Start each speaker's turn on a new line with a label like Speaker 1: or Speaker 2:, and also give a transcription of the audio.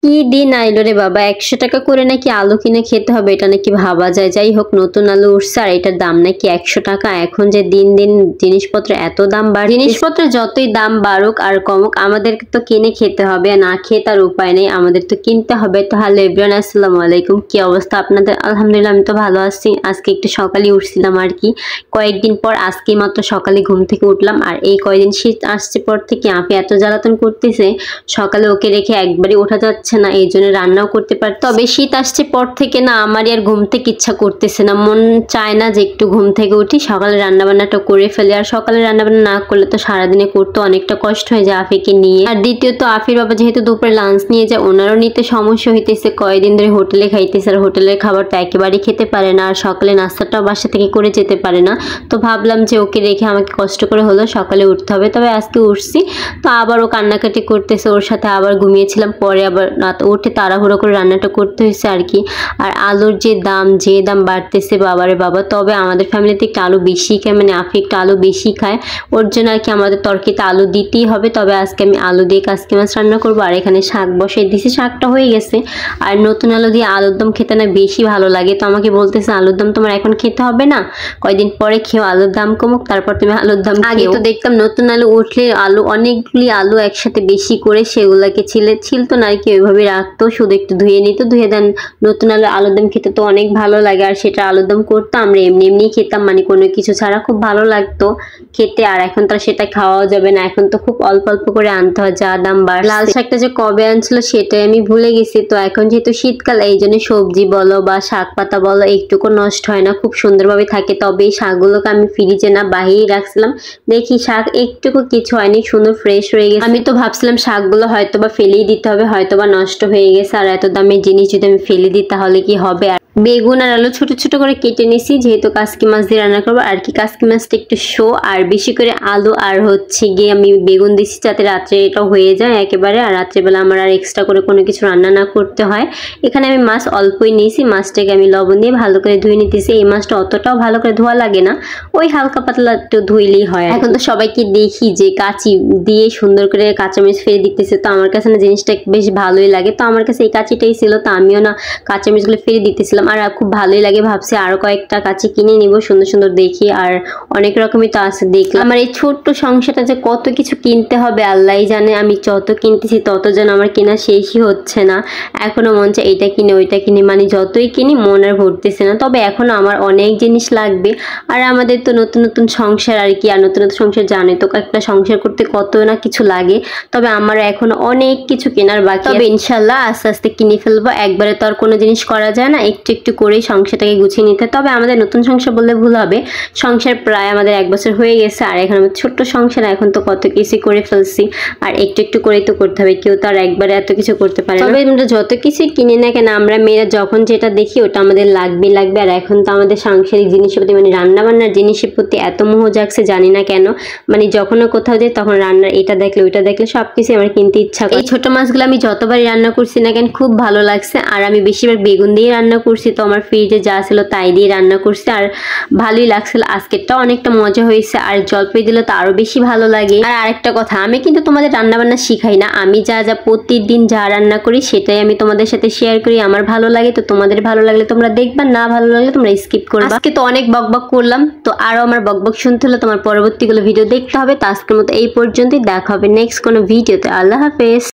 Speaker 1: কি দিন আইলো রে বাবা, 100 টাকা করে নাকি আলু কিনে খেতে হবে, এটা নাকি ভাবা যায়। যাই হোক, নতুন আলু উঠছে আর এটার দাম নাকি 100 টাকা। এখন যে দিন দিন জিনিসপত্র এত দাম বাড়ে, জিনিসপত্র যতই দাম বাড়ুক আর কমুক, আমাদেরকে তো কিনে খেতে হবে, না খেয়ে তার উপায় নেই, আমাদের তো কিনতে হবে। তো হ্যালো এভরিওয়ান, আসসালামু আলাইকুম। কি অবস্থা আপনাদের? আলহামদুলিল্লাহ আমি তো ভালো আছি। আজকে একটু সকালে উঠছিলাম আর কি, কয়েকদিন পর আজকে মাত্র সকালে ঘুম থেকে উঠলাম। আর এই কয়েকদিন শীত আসছে পর থেকে আপনি এত জ্বালাতন করতেছে, সকালে ওকে রেখে একবারই ওঠা যাচ্ছে না, এই জন্য রান্নাও করতে পারি। তবে শীত আসছে পর থেকে না আমারই আর ঘুম থেকে ইচ্ছা করতেছে না, মন চায় না যে একটু ঘুম থেকে উঠি, সকালে রান্নাবান্নাটা করে ফেলি। আর সকালে রান্নাবান্না না করলে তো সারাদিনে করতে অনেকটা কষ্ট হয়ে যায় আফিকে নিয়ে। আর দ্বিতীয়ত আফির বাবা যেহেতু দুপুরে লাঞ্চ নিয়ে যায়, ওনারও নিতে সমস্যা হইতেছে। কয়েকদিন ধরে হোটেলে খাইতেছে, আর হোটেলের খাবার তো একেবারেই খেতে পারে না, আর সকালে নাস্তাটাও বাসা থেকে করে যেতে পারে না। তো ভাবলাম যে ওকে রেখে আমাকে কষ্ট করে হলো সকালে উঠতে হবে। তবে আজকে উঠছি, তো আবার ও কান্নাকাটি করতেছে, ওর সাথে আবার ঘুমিয়েছিলাম। পরে আবার রাত উঠে তাড়াহুড়ো করে রান্নাটা করতে হয়েছে আর কি। আর আলুর যে দাম বাড়তেছে বাবারে বাবা। তবে আমাদের ফ্যামিলিতে একটু আলু বেশি খায়, মানে আফি একটু আলু বেশি খায়, ওর জন্য আর কি আমাদের তরকারিতে আলু দিতেই হবে। তবে আজকে আমি আলু দিয়ে কাসকি মাছ রান্না করবো। আর এখানে শাক বসাই দিছি, শাকটা হয়ে গেছে। আর নতুন আলু দিয়ে আলুর দম খেতে না বেশি ভালো লাগে। তো আমাকে বলতেছে আলুর দম তোমার এখন খেতে হবে না, কয়দিন পরে খেও, আলুর দাম কমুক তারপর তুমি আলুর দম। আগে তো দেখতাম নতুন আলু উঠলে আলু অনেকগুলি আলু একসাথে বেশি করে সেগুলাকে ছিলতো না আর কি, ওইভাবে রাখতো, শুধু একটু ধুয়ে নিত, ধুয়ে দেন নতুন আলুর দম খেতে তো অনেক ভালো লাগে। আর সেটা আলুর দম করতো, আমরা এমনি খেতাম, মানে কোনো কিছু ছাড়া, খুব ভালো লাগতো খেতে। আর এখন তো সেটা খাওয়াও যাবে না, এখন তো খুব অল্প অল্প করে আনতে হয়, যা দাম বাড়। লাল শাকটা যে কবে আনছিল সেটাই আমি ভুলে গেছি। তো এখন যেহেতু শীতকাল, এই জন্য সবজি বলো বা শাক পাতা বলো একটুকু নষ্ট হয় না, খুব সুন্দরভাবে থাকে। তবে এই শাকগুলোকে আমি ফ্রিজে না বাহিরেই রাখছিলাম, দেখি শাক একটুকু কিছু হয়নি, সুন্দর ফ্রেশ হয়ে গেছে। আমি তো ভাবছিলাম শাকগুলো হয়তো বা ফেলেই দিতে হবে, হয়তো বা নষ্ট হয়ে গেছে। আর এত দামের জিনিস যদি আমি ফেলে দিই তাহলে কি হবে। আর বেগুন আর আলু ছোট ছোট করে কেটে নিছি, যেহেতু কাসকি মাছ দিয়ে রান্না করবো আর কি। কাসকি মাছটা একটু আর বেশি করে আলু আর হচ্ছে গিয়ে আমি বেগুন দিছি, যাতে রাত্রে এটা হয়ে যায় একেবারে, আর রাত্রেবেলা আমার আর এক্সট্রা করে কোনো কিছু রান্না না করতে হয়। এখানে আমি মাছ অল্পই নিয়েছি, মাছটাকে আমি লবণ দিয়ে ভালো করে ধুয়ে নিতেছি। এই মাছটা অতটাও ভালো করে ধোয়া লাগে না, ওই হালকা পাতলা একটু ধুইলেই হয়। এখন তো সবাইকে দেখি যে কাঁচি দিয়ে সুন্দর করে কাঁচামরিচ ফেলে দিতেছে, তো আমার কাছে না জিনিসটা বেশ ভালোই লাগে। তো আমার কাছে এই কাঁচিটাই ছিল, তো আমিও না কাঁচামরিচগুলো ফেলে দিতেছিলাম। আর খুব ভালোই লাগে, ভাবছি আরো কয়েকটা কাঁচি কিনে নিব সুন্দর সুন্দর দেখি। আর অনেক রকমই তো আছে দেখলাম। আমার এই ছোট্ট সংসারটা যে কত কিছু কিনতে হবে আল্লাহই জানে, আমি যত কিনতেছি তত যেন আমার কেনা শেষই হচ্ছে না। এখনো মন চায় এটা কিনে ওইটা কিনে, মানে যতই কিনি মন আর ভরতেছে না। তবে এখনো আমার অনেক জিনিস লাগবে। আর আমাদের তো নতুন নতুন সংসার আর কি, আর নতুন নতুন সংসার জানে তো, একটা সংসার করতে কত না কিছু লাগে। তবে আমার এখনো অনেক কিছু কেনার বাকি, তবে ইনশাল্লাহ আস্তে আস্তে কিনে ফেলবো। একবারে তো আর কোনো জিনিস করা যায় না, একটু একটু করেই সংসারটাকে গুছিয়ে নিতে। তবে আমাদের নতুন সংসার বললে ভুল হবে, সংসার প্রায় আমাদের 1 বছর হয়ে গেছে। আর এখন আমাদের ছোট্ট সংসার, এখন তো কত কিছু করে ফেলছি, আর একটু একটু করেই তো করতে হবে, কেউ তো আর একবারে এত কিছু করতে পারে না। তবে আমরা যত কিছু কিনে না কেন, আমরা মেয়েরা যখন যেটা দেখি ওটা আমাদের লাগবে। আর এখন তো আমাদের সাংসারিক জিনিসের প্রতি, মানে রান্না বান্নার জিনিসের প্রতি এত মোহ জাগছে, জানি না কেন। মানে যখনও কোথাও যাই তখন রান্নার এটা দেখলে ওইটা দেখলে সবকিছু আমার কিনতে ইচ্ছা করে। এই ছোট মাছগুলো আমি যতবারই রান্না করছি না কেন খুব ভালো লাগছে। আর আমি বেশিরভাগ বেগুন দিয়ে রান্না করছি, তো আমার ফ্রিজে যা ছিল তাই দিয়ে রান্না করছি, আর ভালোই লাগছিল। আজকেরটা অনেকটা মজা হয়েছে, আর জলপাই দিলে তো আরো বেশি ভালো লাগে। আর আরেকটা কথা, আমি কিন্তু তোমাদের রান্না বান্না শিখাই না, আমি যা প্রতিদিন যা রান্না করি সেটাই আমি তোমাদের সাথে শেয়ার করি। আমার ভালো লাগে তো তোমাদের ভালো লাগলে তোমরা দেখবা, না ভালো লাগলে তোমরা স্কিপ করবা। আজকে তো অনেক বকবক করলাম, তো আরো আমার বকবক শুনতে হলে তোমার পরবর্তীগুলো ভিডিও দেখতে হবে। তো আজকের মতো এই পর্যন্তই, দেখা হবে নেক্সট কোনো ভিডিওতে। আল্লাহ হাফেজ।